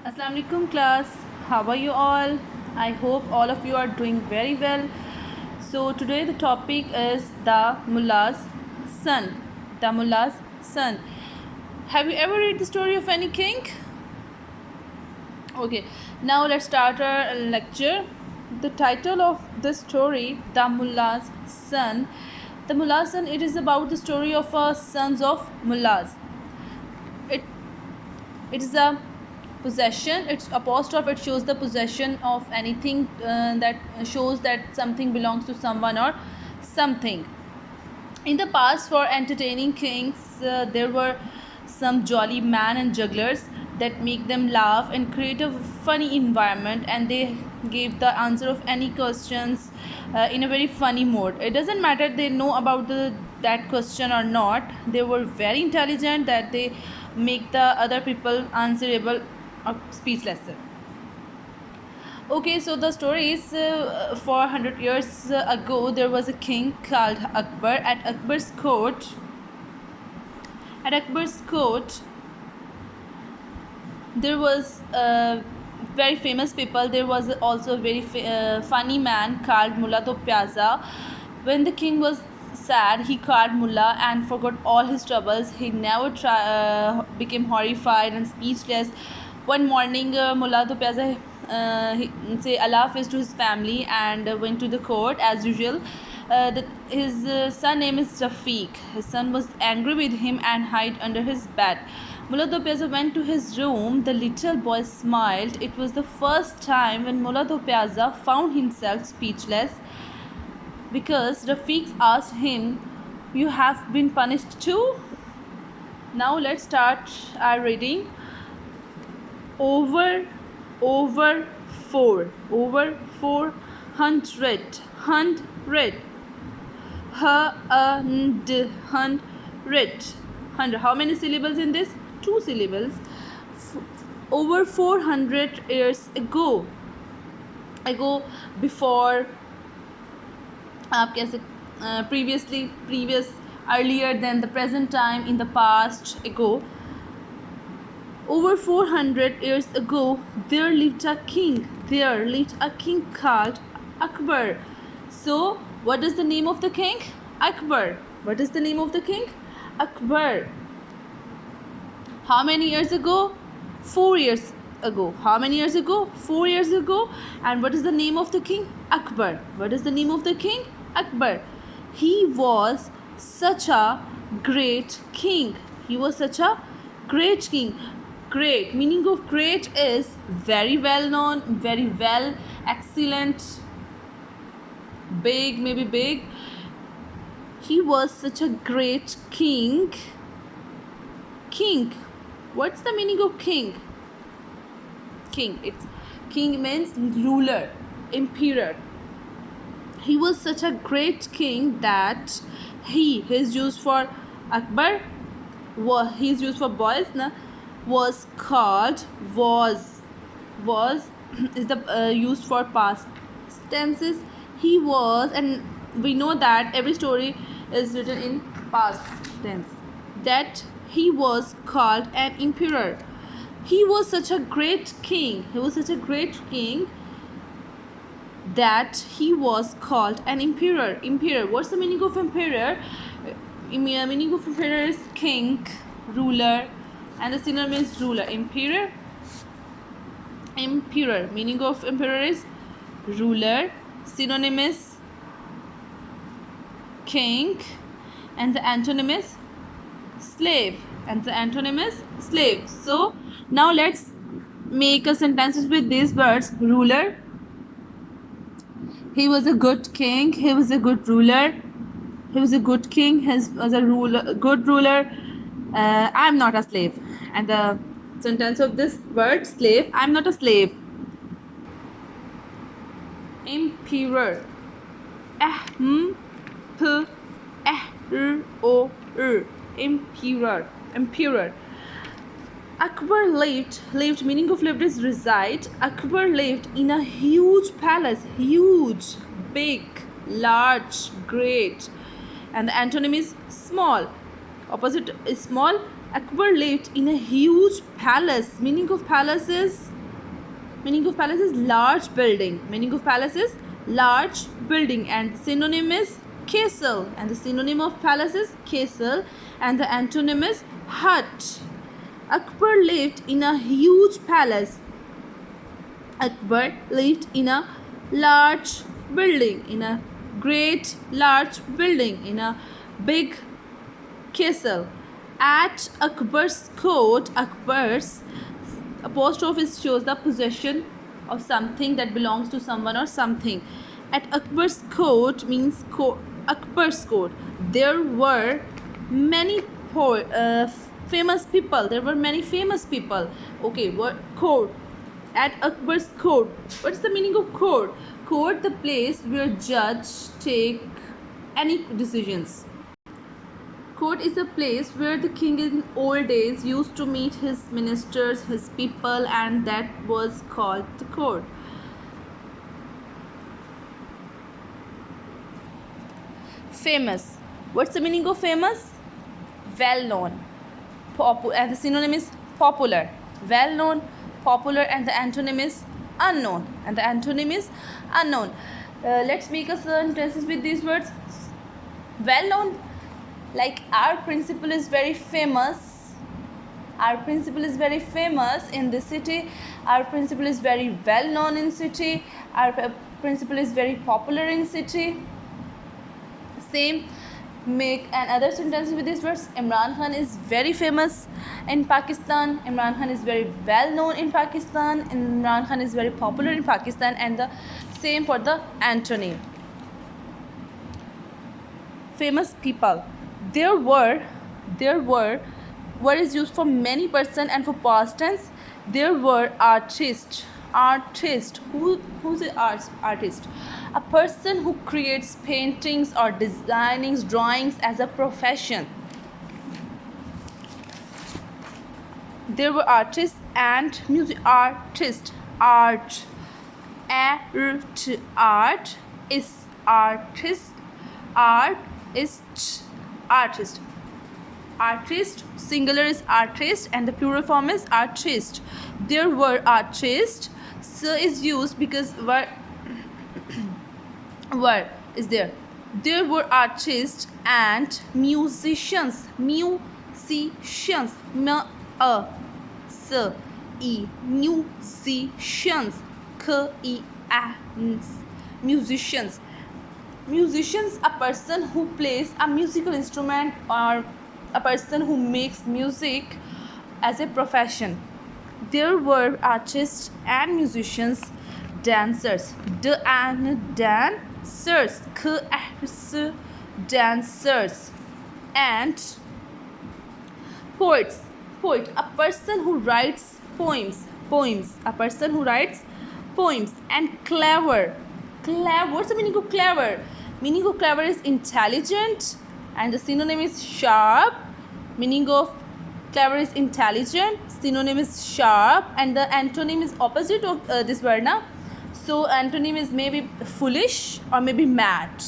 Assalamu alaikum class. How are you all? I hope all of you are doing very well. So today the topic is the Mulla's son. The Mulla's son. Have you ever read the story of any king? Okay, now let's start our lecture. The title of the story, The Mulla's Son. The Mulla's Son, it is about the story of sons of Mullahs. It it is a possession, it's apostrophe, it shows the possession of anything that shows that something belongs to someone or something. In the past, for entertaining kings, there were some jolly men and jugglers that make them laugh and create a funny environment, and they gave the answer of any questions in a very funny mode. It doesn't matter they know about that question or not. They were very intelligent that they make the other people answerable or speechless. Okay, so the story is 400 years ago there was a king called Akbar. At Akbar's court there was very famous people. There was also a very funny man called Mulla. When the king was sad, he called Mulla and forgot all his troubles. He never became horrified and speechless. One morning, Mulla say Allah Hafiz to his family and went to the court as usual. His son name is Rafiq. His son was angry with him and hid under his bed. Mulla went to his room. The little boy smiled. It was the first time when Mulla found himself speechless because Rafiq asked him, "You have been punished too?" Now let's start our reading. Over 400 hundred hundred. How many syllables in this? Two syllables. Over 400 years ago before आप कह सकते previous earlier than the present time, in the past, ago. Over 400 years ago, there lived a king called Akbar. So, what is the name of the king? Akbar. What is the name of the king? Akbar. How many years ago? 4 years ago. How many years ago? 4 years ago. And what is the name of the king? Akbar. What is the name of the king? Akbar. He was such a great king. He was such a great king. Great, meaning of great is very well known, very well, excellent, big, maybe big. He was such a great king. What's the meaning of king? King means ruler, emperor. He was such a great king that his used for Akbar, he's used for boys, was called was is the used for past tenses. He was, and we know that every story is written in past tense, that he was called an emperor. He was such a great king. That he was called an emperor. What's the meaning of emperor? Meaning of emperor is king, ruler, and the synonym is ruler. Emperor. Meaning of emperor is ruler. Synonym is king, and the antonym is slave. So now let's make a sentences with these words. Ruler. He was a good king. He was a good ruler. He was a good king. He was a good ruler. I'm not a slave. And the sentence of this word, slave, I'm not a slave. Emperor. Emperor. Akbar lived, meaning of lived is reside. Akbar lived in a huge palace. Huge, big, large, great. And the antonym is small. Opposite is small. Akbar lived in a huge palace. Meaning of palace is Meaning of palace is large building. Meaning of palace is large building, and synonym is castle. And the synonym of palace is castle, and the antonym is hut. Akbar lived in a huge palace. Akbar lived in a large building, in a great large building, in a big castle. At Akbar's court, Akbar's apostrophe shows the possession of something that belongs to someone or something. At Akbar's court means Akbar's court. There were many famous people. There were many famous people. Okay, what court? At Akbar's court. What's the meaning of court? Court, the place where judge take any decisions. Court is a place where the king in old days used to meet his ministers, his people, and that was called the court. Famous. What's the meaning of famous? Well known. And the synonym is popular. Well known, popular, and the antonym is unknown. And the antonym is unknown. Let's make a sentences with these words. Well known, like our principal is very famous. Our principal is very famous in the city. Our principal is very well known in city. Our principal is very popular in city. Same. Make another sentence with these words. Imran Khan is very famous in Pakistan. Imran Khan is very well known in Pakistan. Imran Khan is very popular in Pakistan. And the same for the antonym. Famous people. There were is used for many person and for past tense. There were artists. Who's the artist? A person who creates paintings or designing drawings as a profession. There were artists and music artist. Art is artist. Art is artist. Artist, singular is artist, and the plural form is artist. There were artists. So is used because were is there. There were artists and musicians. Musicians. Musicians. Musicians. Musicians, a person who plays a musical instrument or a person who makes music as a profession. There were artists and musicians. Dancers. Dancers. Dancers. And poets. Poet, a person who writes poems. A person who writes poems. And clever. What's the meaning of clever? Meaning of clever is intelligent, and the synonym is sharp. Meaning of clever is intelligent, synonym is sharp, and the antonym is opposite of this word now. So antonym is maybe foolish or maybe mad.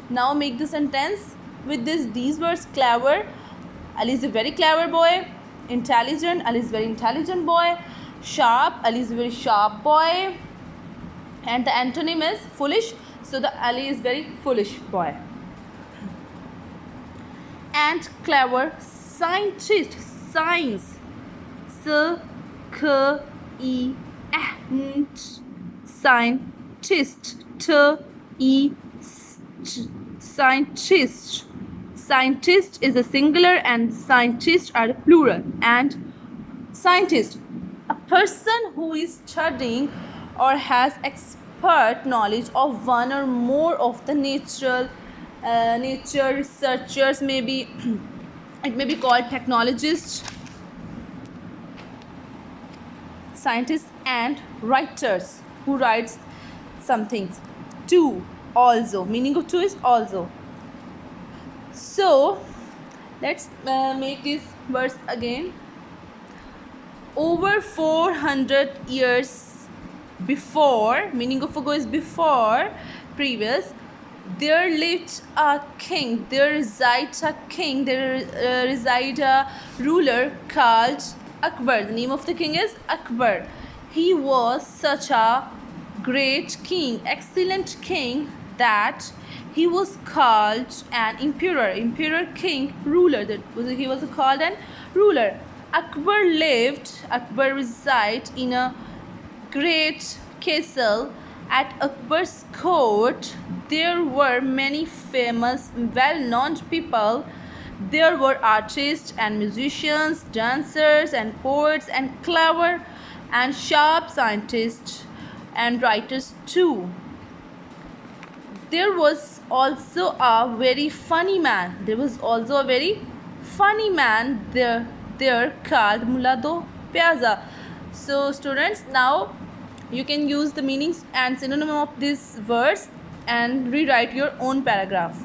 Now make the sentence with these words. Clever, Ali is a very clever boy. Intelligent, Ali is a very intelligent boy. Sharp, Ali is a very sharp boy. And the antonym is foolish, so the Ali is very foolish boy. And clever, scientist. Science. Scientist. Scientist. Scientist is a singular and scientists are the plural. And scientist, a person who is studying or has expert knowledge of one or more of the nature researchers, maybe it may be called technologists, scientists, and writers who writes some things. Too, also, meaning of two is also. So let's make these words again. Over 400 years before, meaning of ago is before, previous, there lived a king, there resides a king, there reside a ruler called Akbar. The name of the king is Akbar. He was such a great king, excellent king, that he was called an emperor, king, ruler. He was called an ruler. Akbar resided in a great castle. At Akbar's court, there were many famous, well-known people. There were artists and musicians, dancers and poets, and clever and sharp scientists and writers too. There was also a very funny man. There called Mulla Piazza. So students, now you can use the meanings and synonym of these words and rewrite your own paragraph.